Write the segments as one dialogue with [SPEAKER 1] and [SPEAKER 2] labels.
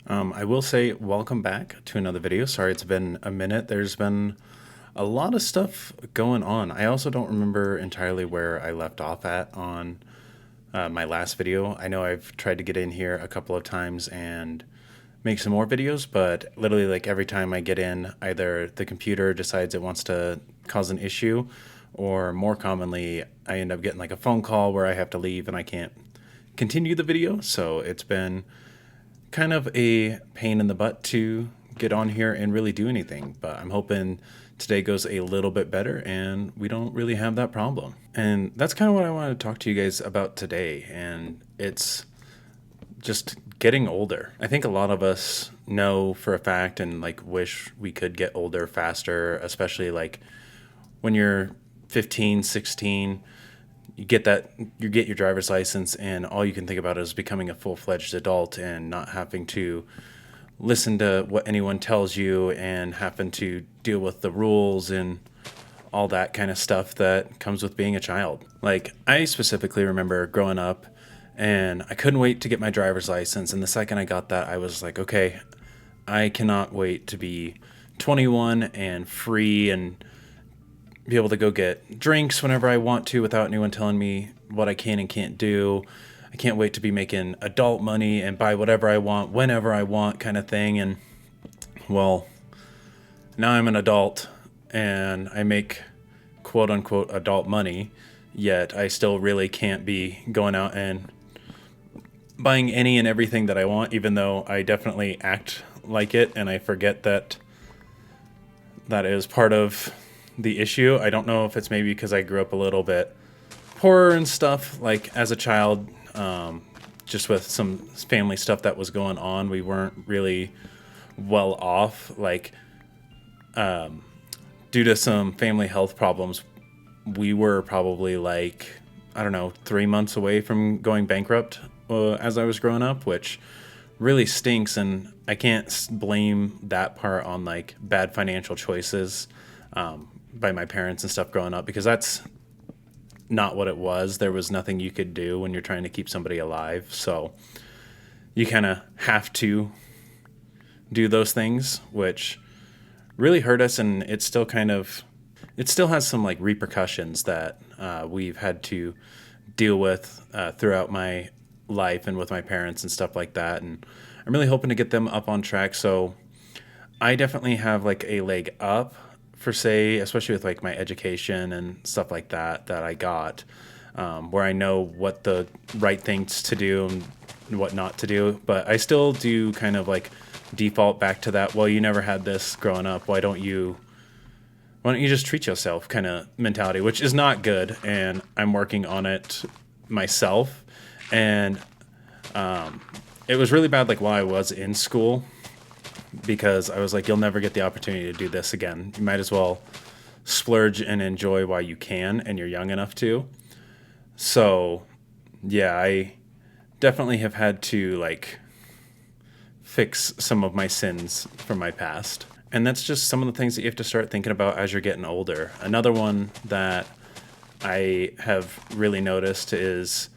[SPEAKER 1] I will say welcome back to another video. Sorry, it's been a minute. There's been a lot of stuff going on. I also don't remember entirely where I left off at on my last video. I know I've tried to get in here a couple of times and make some more videos, but literally like every time I get in, either the computer decides it wants to cause an issue, or more commonly, I end up getting like a phone call where I have to leave and I can't continue the video. So it's been kind of a pain in the butt to get on here and really do anything, but I'm hoping today goes a little bit better and we don't really have that problem. And that's kind of what I want to talk to you guys about today. And it's just getting older. I think a lot of us know for a fact and like wish we could get older faster, especially like when you're 15, 16, you get your driver's license and all you can think about is becoming a full-fledged adult and not having to listen to what anyone tells you and having to deal with the rules and all that kind of stuff that comes with being a child. Like, I specifically remember growing up and I couldn't wait to get my driver's license, and the second I got that I was like, okay, I cannot wait to be 21 and free and be able to go get drinks whenever I want to without anyone telling me what I can and can't do. I can't wait to be making adult money and buy whatever I want whenever I want, kind of thing. And well, now I'm an adult and I make quote unquote adult money, yet I still really can't be going out and buying any and everything that I want, even though I definitely act like it and I forget that that is part of the issue. I don't know if it's maybe because I grew up a little bit poorer and stuff, like as a child, just with some family stuff that was going on. We weren't really well off, like due to some family health problems. We were probably like, I don't know, 3 months away from going bankrupt as I was growing up, which really stinks. And I can't blame that part on like bad financial choices by my parents and stuff growing up, because that's not what it was. There was nothing you could do when you're trying to keep somebody alive. So you kind of have to do those things, which really hurt us. And it still has some like repercussions that we've had to deal with throughout my life and with my parents and stuff like that. And I'm really hoping to get them up on track. So I definitely have like a leg up for say, especially with like my education and stuff like that I got, where I know what the right things to do and what not to do. But I still do kind of like default back to that, well, you never had this growing up, why don't you just treat yourself kind of mentality, which is not good. And I'm working on it myself. And it was really bad like while I was in school, because I was like, you'll never get the opportunity to do this again. You might as well splurge and enjoy while you can and you're young enough to. So yeah, I definitely have had to like fix some of my sins from my past. And that's just some of the things that you have to start thinking about as you're getting older. Another one that I have really noticed is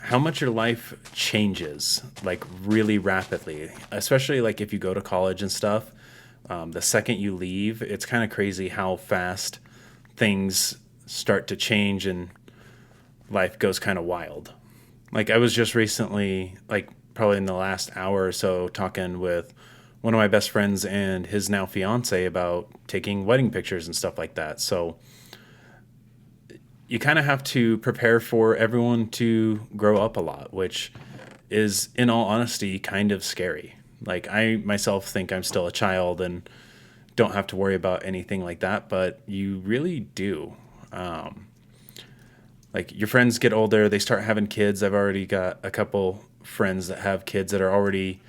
[SPEAKER 1] how much your life changes like really rapidly, especially like if you go to college and stuff. The second you leave, it's kind of crazy how fast things start to change and life goes kind of wild. Like I was just recently, like probably in the last hour or so, talking with one of my best friends and his now fiance about taking wedding pictures and stuff like that. So you kind of have to prepare for everyone to grow up a lot, which is, in all honesty, kind of scary. Like, I myself think I'm still a child and don't have to worry about anything like that, but you really do. Like, your friends get older, they start having kids. I've already got a couple friends that have kids that are already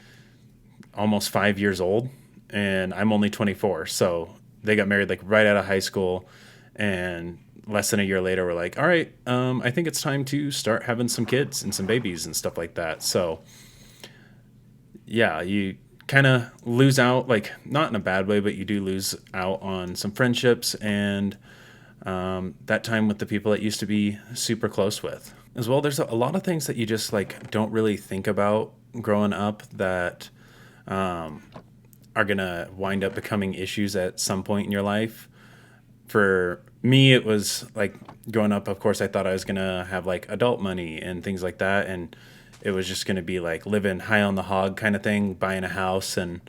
[SPEAKER 1] almost 5 years old, and I'm only 24. So they got married like right out of high school, and less than a year later, we're like, all right, I think it's time to start having some kids and some babies and stuff like that. So yeah, you kind of lose out, like not in a bad way, but you do lose out on some friendships and that time with the people that used to be super close with as well. There's a lot of things that you just like don't really think about growing up that are going to wind up becoming issues at some point in your life. For me, it was like growing up, of course, I thought I was going to have like adult money and things like that. And it was just going to be like living high on the hog kind of thing, buying a house and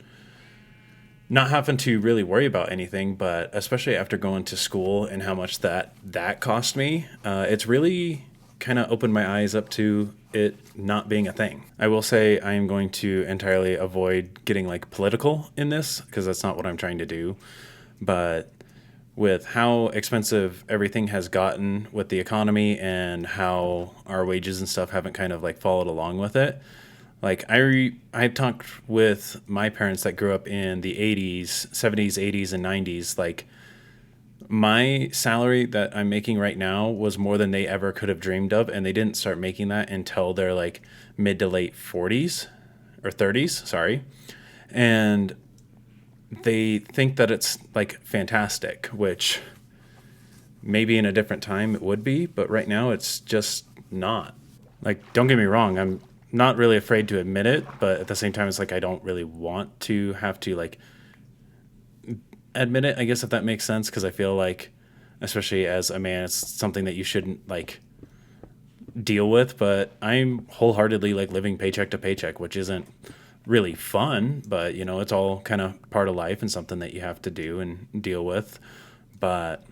[SPEAKER 1] not having to really worry about anything. But especially after going to school and how much that cost me, it's really kind of opened my eyes up to it not being a thing. I will say I am going to entirely avoid getting like political in this because that's not what I'm trying to do. But with how expensive everything has gotten with the economy and how our wages and stuff haven't kind of like followed along with it. Like I talked with my parents that grew up in the 80s, 70s, 80s and 90s. Like my salary that I'm making right now was more than they ever could have dreamed of, and they didn't start making that until their like mid to late 40s or 30s, sorry. And they think that it's like fantastic, which maybe in a different time it would be, but right now it's just not. Like, don't get me wrong, I'm not really afraid to admit it, but at the same time, it's like I don't really want to have to like admit it, I guess, if that makes sense, because I feel like, especially as a man, it's something that you shouldn't like deal with. But I'm wholeheartedly like living paycheck to paycheck, which isn't really fun, but you know, it's all kind of part of life and something that you have to do and deal with. But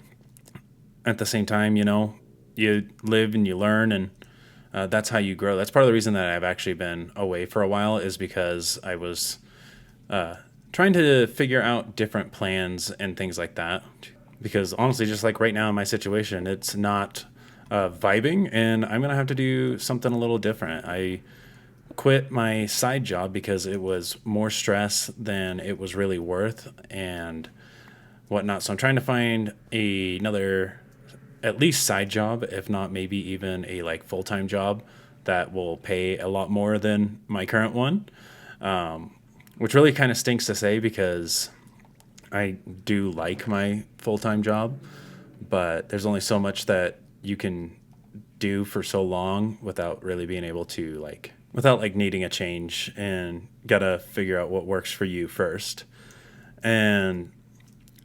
[SPEAKER 1] at the same time, you know, you live and you learn, and that's how you grow. That's part of the reason that I've actually been away for a while, is because I was trying to figure out different plans and things like that. Because honestly, just like right now in my situation, it's not vibing, and I'm gonna have to do something a little different. I quit my side job because it was more stress than it was really worth and whatnot. So I'm trying to find another, at least side job, if not maybe even a like full-time job that will pay a lot more than my current one, which really kind of stinks to say because I do like my full-time job, but there's only so much that you can do for so long without really being able to like, without like needing a change, and gotta figure out what works for you first. And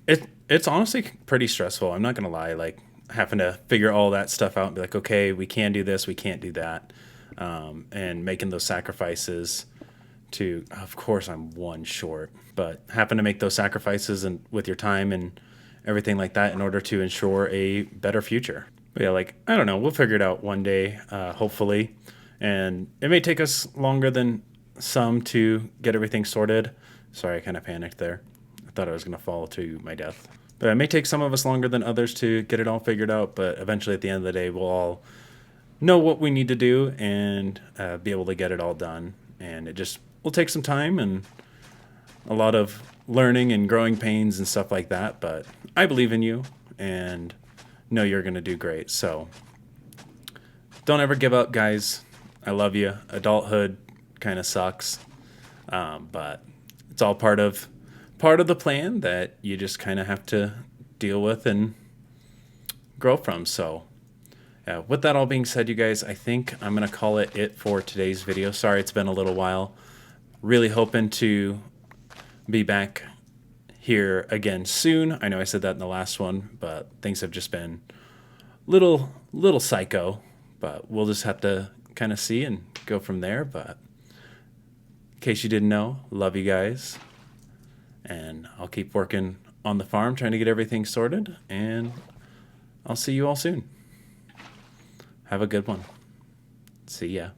[SPEAKER 1] it's honestly pretty stressful. I'm not gonna lie, like having to figure all that stuff out and be like, okay, we can do this, we can't do that, and making those sacrifices to, of course, I'm one short, but having to make those sacrifices and with your time and everything like that in order to ensure a better future. But yeah, like I don't know, we'll figure it out one day, hopefully, and it may take us longer than some to get everything sorted. Sorry, I kind of panicked there. I thought I was going to fall to my death. But it may take some of us longer than others to get it all figured out, but eventually at the end of the day, we'll all know what we need to do and be able to get it all done. And it just will take some time and a lot of learning and growing pains and stuff like that. But I believe in you and know you're going to do great. So don't ever give up, guys. I love you. Adulthood kind of sucks, but it's all part of the plan that you just kind of have to deal with and grow from. So with that all being said, you guys, I think I'm going to call it for today's video. Sorry, it's been a little while. Really hoping to be back here again soon. I know I said that in the last one, but things have just been little psycho, but we'll just have to kind of see and go from there. But in case you didn't know, love you guys, and I'll keep working on the farm trying to get everything sorted, and I'll see you all soon. Have a good one. See ya.